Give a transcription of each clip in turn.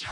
Já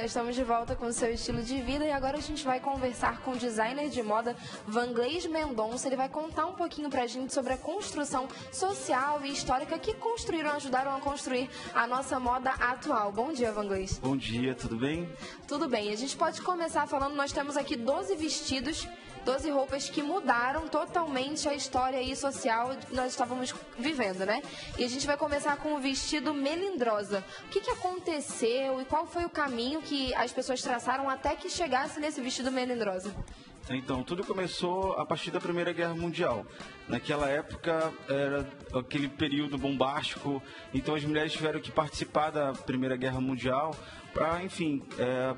estamos de volta com o seu estilo de vida e agora a gente vai conversar com o designer de moda Vanglês Mendonça. Ele vai contar um pouquinho pra gente sobre a construção social e histórica que ajudaram a construir a nossa moda atual. Bom dia, Vanglês. Bom dia, tudo bem? Tudo bem. A gente pode começar falando, nós temos aqui 12 vestidos, 12 roupas que mudaram totalmente a história e social que nós estávamos vivendo, né? E a gente vai começar com o vestido Melindrosa. O que aconteceu e qual foi o caminho que as pessoas traçaram até que chegasse nesse vestido Melindrosa? Então, tudo começou a partir da Primeira Guerra Mundial. Naquela época, era aquele período bombástico, então as mulheres tiveram que participar da Primeira Guerra Mundial para, enfim,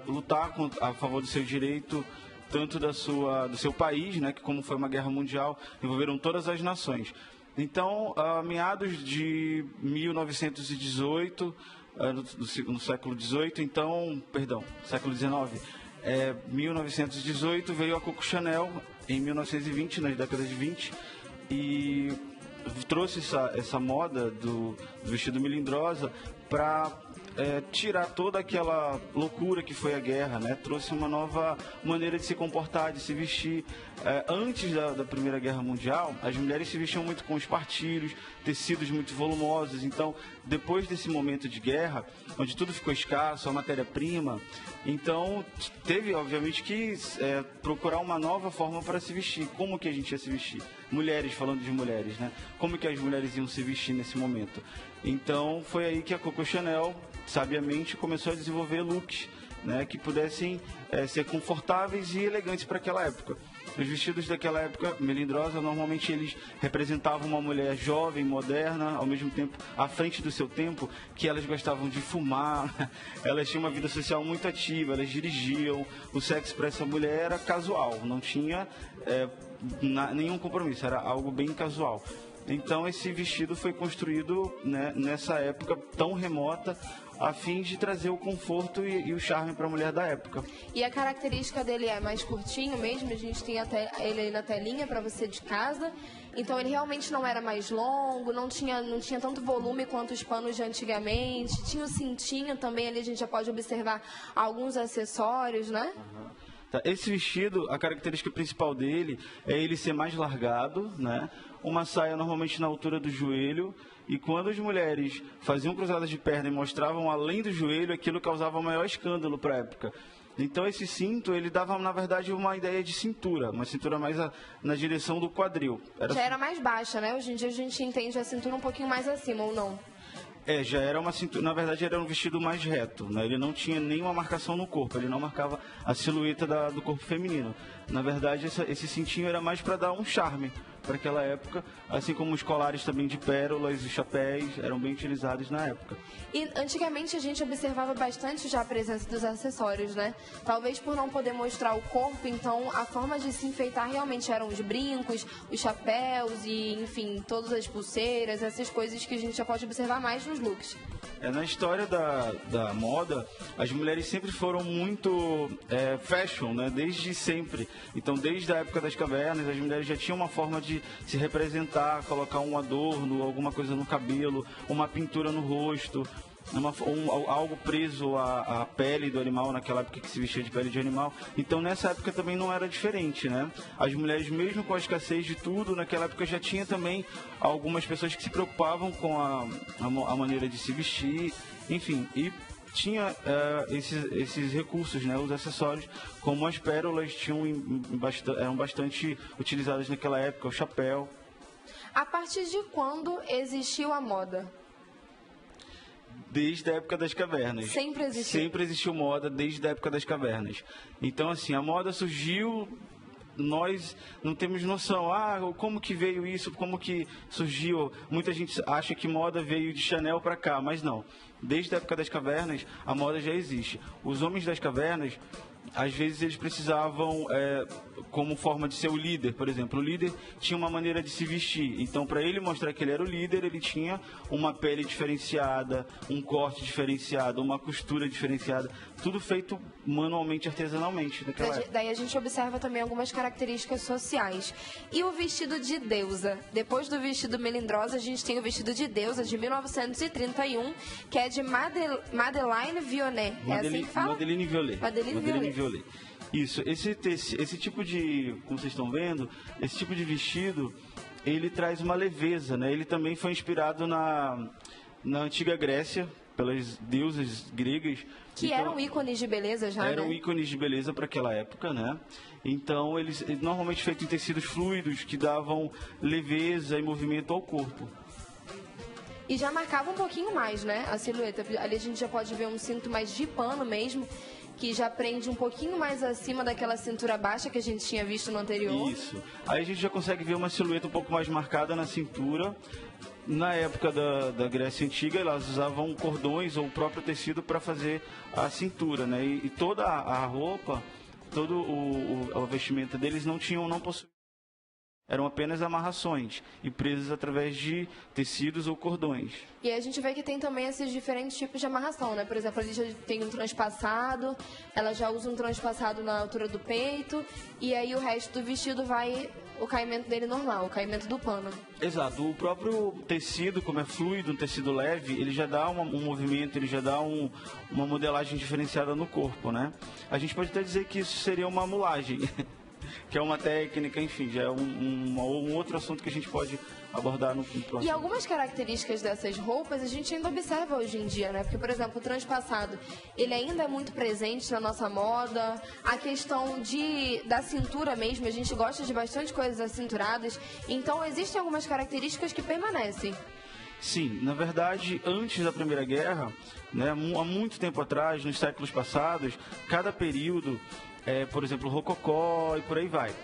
lutar a favor do seu direito, tanto do seu país, né, que como foi uma guerra mundial, envolveram todas as nações. Então, a meados de 1918, no século XVIII, século XIX, 1918 veio a Coco Chanel, em 1920, nas décadas de 20, e trouxe essa moda do vestido melindrosa para tirar toda aquela loucura que foi a guerra, né? Trouxe uma nova maneira de se comportar, de se vestir. Antes da Primeira Guerra Mundial, as mulheres se vestiam muito com espartilhos, tecidos muito volumosos. Então, depois desse momento de guerra, onde tudo ficou escasso, a matéria-prima, então teve, obviamente, que procurar uma nova forma para se vestir. Como que a gente ia se vestir? Mulheres, falando de mulheres, né? Como que as mulheres iam se vestir nesse momento? Então, foi aí que a Coco Chanel, sabiamente, começou a desenvolver looks, né, que pudessem ser confortáveis e elegantes para aquela época. Os vestidos daquela época, melindrosa, normalmente eles representavam uma mulher jovem, moderna, ao mesmo tempo à frente do seu tempo, que elas gostavam de fumar, elas tinham uma vida social muito ativa, elas dirigiam, o sexo para essa mulher era casual, não tinha nenhum compromisso, era algo bem casual. Então esse vestido foi construído, né, nessa época tão remota, a fim de trazer o conforto e o charme para a mulher da época. E a característica dele é mais curtinho mesmo, a gente tem até ele aí na telinha para você de casa. Então ele realmente não era mais longo, não tinha tanto volume quanto os panos de antigamente. Tinha o cintinho também, ali a gente já pode observar alguns acessórios, né? Uhum. Esse vestido, a característica principal dele é ele ser mais largado, né? Uma saia normalmente na altura do joelho, e quando as mulheres faziam cruzadas de perna e mostravam além do joelho, aquilo causava o maior escândalo para a época. Então esse cinto, ele dava, na verdade, uma ideia de cintura, uma cintura mais na direção do quadril. Já era mais baixa, né? Hoje em dia a gente entende a cintura um pouquinho mais acima, ou não? Já era uma cintura, na verdade era um vestido mais reto, né? Ele não tinha nenhuma marcação no corpo, ele não marcava a silhueta do corpo feminino. Na verdade, esse cintinho era mais para dar um charme para aquela época, assim como os colares também de pérolas e chapéus eram bem utilizados na época. E antigamente a gente observava bastante já a presença dos acessórios, né? Talvez por não poder mostrar o corpo, então a forma de se enfeitar realmente eram os brincos, os chapéus e, enfim, todas as pulseiras, essas coisas que a gente já pode observar mais nos looks. Na história da moda, as mulheres sempre foram muito fashion, né? Desde sempre. Então, desde a época das cavernas, as mulheres já tinham uma forma de se representar, colocar um adorno, alguma coisa no cabelo, uma pintura no rosto, algo preso à pele do animal, naquela época que se vestia de pele de animal. Então, nessa época também não era diferente, né? As mulheres, mesmo com a escassez de tudo, naquela época já tinha também algumas pessoas que se preocupavam com a maneira de se vestir, enfim, e tinha esses recursos, né? Os acessórios, como as pérolas, eram bastante utilizadas naquela época, o chapéu. A partir de quando existiu a moda? Desde a época das cavernas. Sempre existiu? Sempre existiu moda desde a época das cavernas. Então, assim, a moda surgiu, nós não temos noção, como que veio isso, como que surgiu. Muita gente acha que moda veio de Chanel para cá, mas não. Desde a época das cavernas, a moda já existe. Os homens das cavernas, às vezes eles precisavam como forma de ser o líder, por exemplo. O líder tinha uma maneira de se vestir. Então, para ele mostrar que ele era o líder, ele tinha uma pele diferenciada, um corte diferenciado, uma costura diferenciada. Tudo feito manualmente, artesanalmente. Daí a gente observa também algumas características sociais. E o vestido de deusa? Depois do vestido melindrosa, a gente tem o vestido de deusa de 1931, que é de Madeleine Vionnet. É assim que fala? Madeleine Vionnet. Madeleine Vionnet. Isso, esse tipo de, como vocês estão vendo, esse tipo de vestido, ele traz uma leveza, né? Ele também foi inspirado na antiga Grécia, pelas deusas gregas. Que então, eram ícones de beleza já, eram ícones de beleza para aquela época, né? Então, eles normalmente feitos em tecidos fluidos, que davam leveza e movimento ao corpo. E já marcava um pouquinho mais, né, a silhueta. Ali a gente já pode ver um cinto mais de pano mesmo, que já prende um pouquinho mais acima daquela cintura baixa que a gente tinha visto no anterior. Isso. Aí a gente já consegue ver uma silhueta um pouco mais marcada na cintura. Na época da Grécia Antiga, elas usavam cordões ou o próprio tecido para fazer a cintura, né? E toda a roupa, todo o vestimenta deles não possuía. Eram apenas amarrações e presas através de tecidos ou cordões. E aí a gente vê que tem também esses diferentes tipos de amarração, né? Por exemplo, ali já tem um transpassado, ela já usa um transpassado na altura do peito, e aí o resto do vestido vai o caimento dele normal, o caimento do pano. Exato. O próprio tecido, como é fluido, um tecido leve, ele já dá um movimento, ele já dá uma modelagem diferenciada no corpo, né? A gente pode até dizer que isso seria uma mulagem. Que é uma técnica, enfim, já é um outro assunto que a gente pode abordar no próximo. E algumas características dessas roupas a gente ainda observa hoje em dia, né? Porque, por exemplo, o transpassado, ele ainda é muito presente na nossa moda. A questão da cintura mesmo, a gente gosta de bastante coisas acinturadas. Então, existem algumas características que permanecem. Sim, na verdade, antes da Primeira Guerra, né, há muito tempo atrás, nos séculos passados, cada período, por exemplo, o rococó e por aí vai.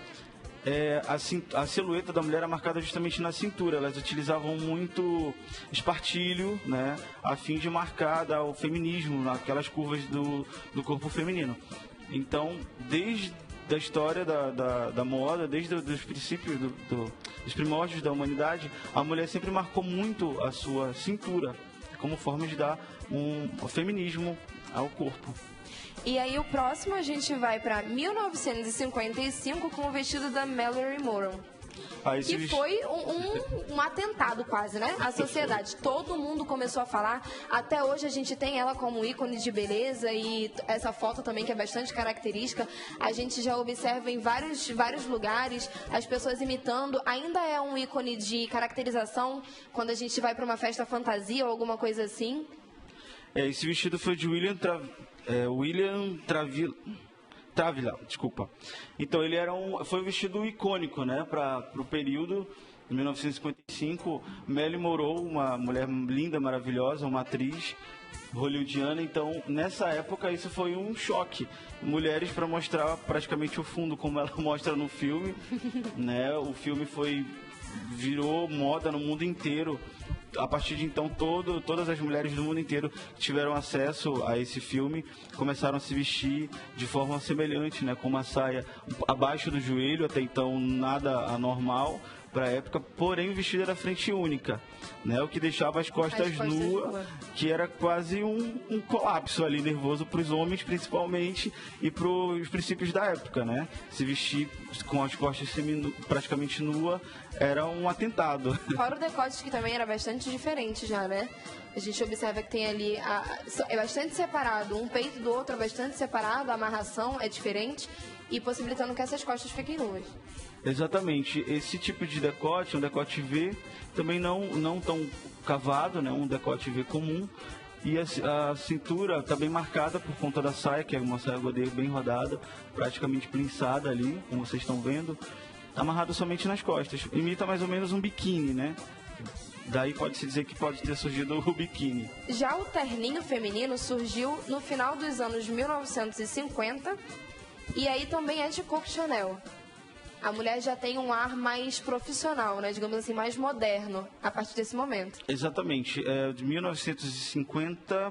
A silhueta da mulher era marcada justamente na cintura. Elas utilizavam muito espartilho, né, a fim de marcar o feminismo, naquelas curvas do corpo feminino. Então, desde a história da moda, desde os princípios dos primórdios da humanidade, a mulher sempre marcou muito a sua cintura como forma de dar um feminismo ao corpo. E aí o próximo a gente vai para 1955 com o vestido da Mallory Moran. Que foi um atentado quase, né? A sociedade. Todo mundo começou a falar. Até hoje a gente tem ela como ícone de beleza e essa foto também que é bastante característica. A gente já observa em vários lugares as pessoas imitando. Ainda é um ícone de caracterização quando a gente vai para uma festa fantasia ou alguma coisa assim. Esse vestido foi de William Travilla, desculpa. Então ele foi um vestido icônico, né, para o período de 1955. Marilyn Monroe, uma mulher linda, maravilhosa, uma atriz hollywoodiana. Então nessa época isso foi um choque. Mulheres para mostrar praticamente o fundo, como ela mostra no filme, né? O filme virou moda no mundo inteiro. A partir de então, todas as mulheres do mundo inteiro que tiveram acesso a esse filme começaram a se vestir de forma semelhante, né, com uma saia abaixo do joelho, até então nada anormal para a época, porém o vestido era frente única, né, o que deixava as costas nuas, que era quase um colapso ali nervoso para os homens principalmente e para os princípios da época, né? Se vestir com as costas praticamente nua era um atentado. Fora o decote, que também era bastante diferente já, né? A gente observa que tem ali, é bastante separado, um peito do outro é bastante separado, a amarração é diferente e possibilitando que essas costas fiquem nuas. Exatamente. Esse tipo de decote, um decote V, também não tão cavado, né? Um decote V comum. E a cintura está bem marcada por conta da saia, que é uma saia godê bem rodada, praticamente plinçada ali, como vocês estão vendo, amarrado somente nas costas. Imita mais ou menos um biquíni, né? Daí pode-se dizer que pode ter surgido o biquíni. Já o terninho feminino surgiu no final dos anos 1950 e aí também é de Coco Chanel. A mulher já tem um ar mais profissional, né? Digamos assim, mais moderno, a partir desse momento. Exatamente. De 1950,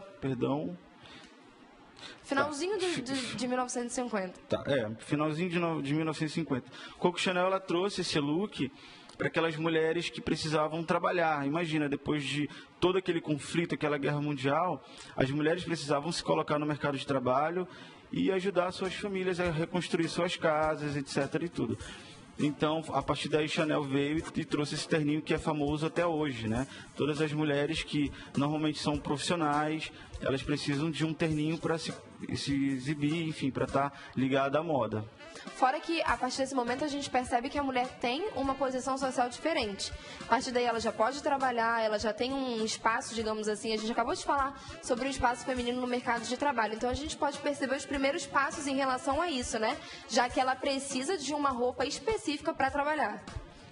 Finalzinho de 1950. Tá, finalzinho de 1950. Coco Chanel, ela trouxe esse look para aquelas mulheres que precisavam trabalhar. Imagina, depois de todo aquele conflito, aquela guerra mundial, as mulheres precisavam se colocar no mercado de trabalho e ajudar suas famílias a reconstruir suas casas, etc. e tudo. Então, a partir daí, Chanel veio e trouxe esse terninho que é famoso até hoje, né? Todas as mulheres que normalmente são profissionais, elas precisam de um terninho para se exibir, enfim, para estar ligada à moda. Fora que, a partir desse momento, a gente percebe que a mulher tem uma posição social diferente. A partir daí, ela já pode trabalhar, ela já tem um espaço, digamos assim. A gente acabou de falar sobre o espaço feminino no mercado de trabalho. Então, a gente pode perceber os primeiros passos em relação a isso, né? Já que ela precisa de uma roupa específica para trabalhar.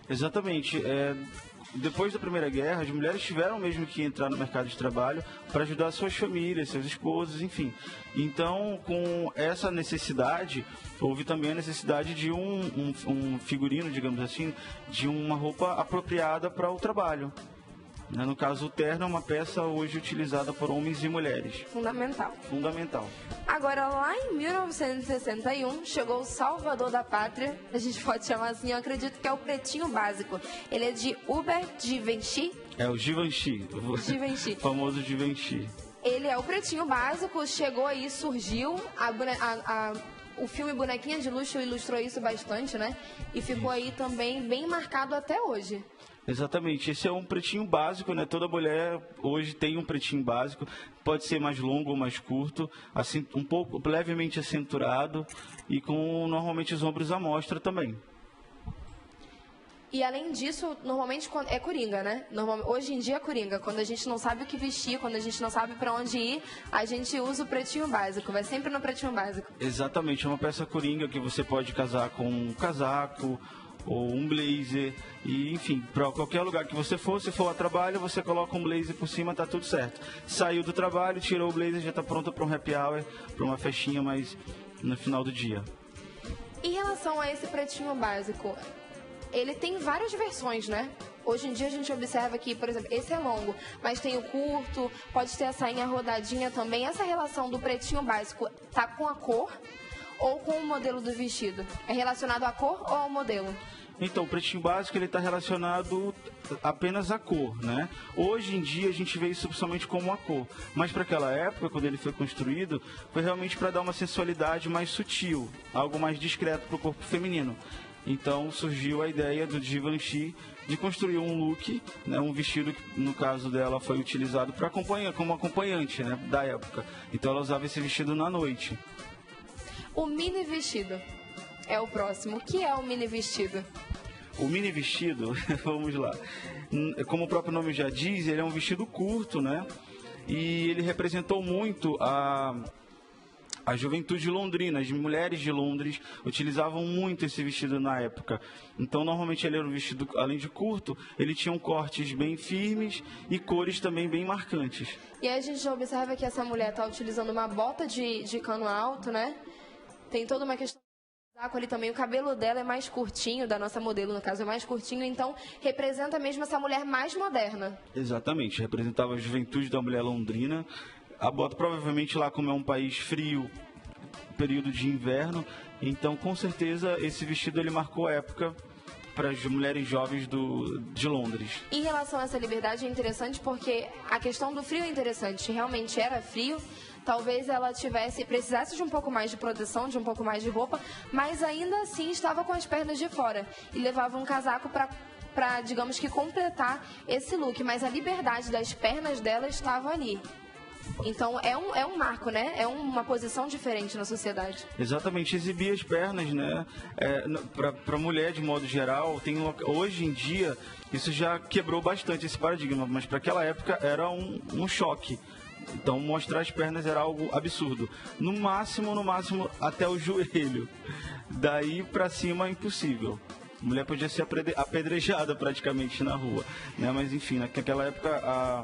Exatamente. Depois da Primeira Guerra, as mulheres tiveram mesmo que entrar no mercado de trabalho para ajudar suas famílias, seus esposos, enfim. Então, com essa necessidade, houve também a necessidade de um figurino, digamos assim, de uma roupa apropriada para o trabalho. No caso, o terno é uma peça hoje utilizada por homens e mulheres. Fundamental. Agora, lá em 1961, chegou o salvador da pátria, a gente pode chamar assim, eu acredito que é o pretinho básico. Ele é de Hubert Givenchy. É o Givenchy. Givenchy. O famoso Givenchy. Ele é o pretinho básico, chegou aí, surgiu, o filme Bonequinha de Luxo ilustrou isso bastante, né? E ficou aí também bem marcado até hoje. Exatamente, esse é um pretinho básico, né? Toda mulher hoje tem um pretinho básico, pode ser mais longo ou mais curto, assim, um pouco levemente acinturado e com normalmente os ombros à mostra também. E além disso, normalmente é coringa, né? Hoje em dia é coringa. Quando a gente não sabe o que vestir, quando a gente não sabe para onde ir, a gente usa o pretinho básico. Vai sempre no pretinho básico. Exatamente, é uma peça coringa que você pode casar com um casaco ou um blazer. E, enfim, para qualquer lugar que você for, se for a trabalho, você coloca um blazer por cima, tá tudo certo. Saiu do trabalho, tirou o blazer, já está pronto para um happy hour, para uma festinha mais no final do dia. Em relação a esse pretinho básico, ele tem várias versões, né? Hoje em dia a gente observa que, por exemplo, esse é longo, mas tem o curto, pode ter a sainha rodadinha também. Essa relação do pretinho básico tá com a cor ou com o modelo do vestido? É relacionado à cor ou ao modelo? Então, o pretinho básico ele está relacionado apenas à cor, né? Hoje em dia a gente vê isso somente como a cor, mas para aquela época, quando ele foi construído, foi realmente para dar uma sensualidade mais sutil, algo mais discreto para o corpo feminino. Então surgiu a ideia do Givenchy de construir um look, né, um vestido que no caso dela foi utilizado para como acompanhante, né, da época. Então ela usava esse vestido na noite. O mini vestido é o próximo. O que é o mini vestido? O mini vestido, vamos lá. Como o próprio nome já diz, ele é um vestido curto, né? E ele representou muito a juventude londrina. As mulheres de Londres utilizavam muito esse vestido na época. Então, normalmente, ele era um vestido, além de curto, ele tinha cortes bem firmes e cores também bem marcantes. E aí a gente já observa que essa mulher está utilizando uma bota de cano alto, né? Tem toda uma questão do casaco ali também. O cabelo dela é mais curtinho, da nossa modelo, no caso, é mais curtinho. Então, representa mesmo essa mulher mais moderna. Exatamente. Representava a juventude da mulher londrina. A bota, provavelmente, lá como é um país frio, período de inverno, então com certeza esse vestido ele marcou a época para as mulheres jovens de Londres. Em relação a essa liberdade é interessante porque a questão do frio é interessante, realmente era frio, talvez ela precisasse de um pouco mais de proteção, de um pouco mais de roupa, mas ainda assim estava com as pernas de fora e levava um casaco para, digamos que, completar esse look, mas a liberdade das pernas dela estava ali. Então é um marco, né? É uma posição diferente na sociedade. Exatamente, exibir as pernas, né? Para mulher de modo geral, hoje em dia isso já quebrou bastante esse paradigma, mas para aquela época era um choque. Então mostrar as pernas era algo absurdo. No máximo até o joelho. Daí para cima impossível. A mulher podia ser apedrejada praticamente na rua, né? Mas enfim, naquela época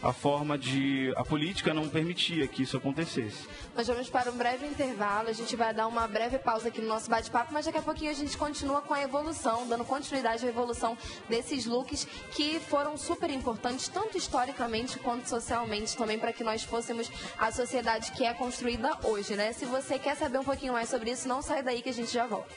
a política não permitia que isso acontecesse. Nós vamos para um breve intervalo, a gente vai dar uma breve pausa aqui no nosso bate-papo, mas daqui a pouquinho a gente continua com a evolução, dando continuidade à evolução desses looks que foram super importantes, tanto historicamente quanto socialmente também, para que nós fôssemos a sociedade que é construída hoje, né? Se você quer saber um pouquinho mais sobre isso, não sai daí que a gente já volta.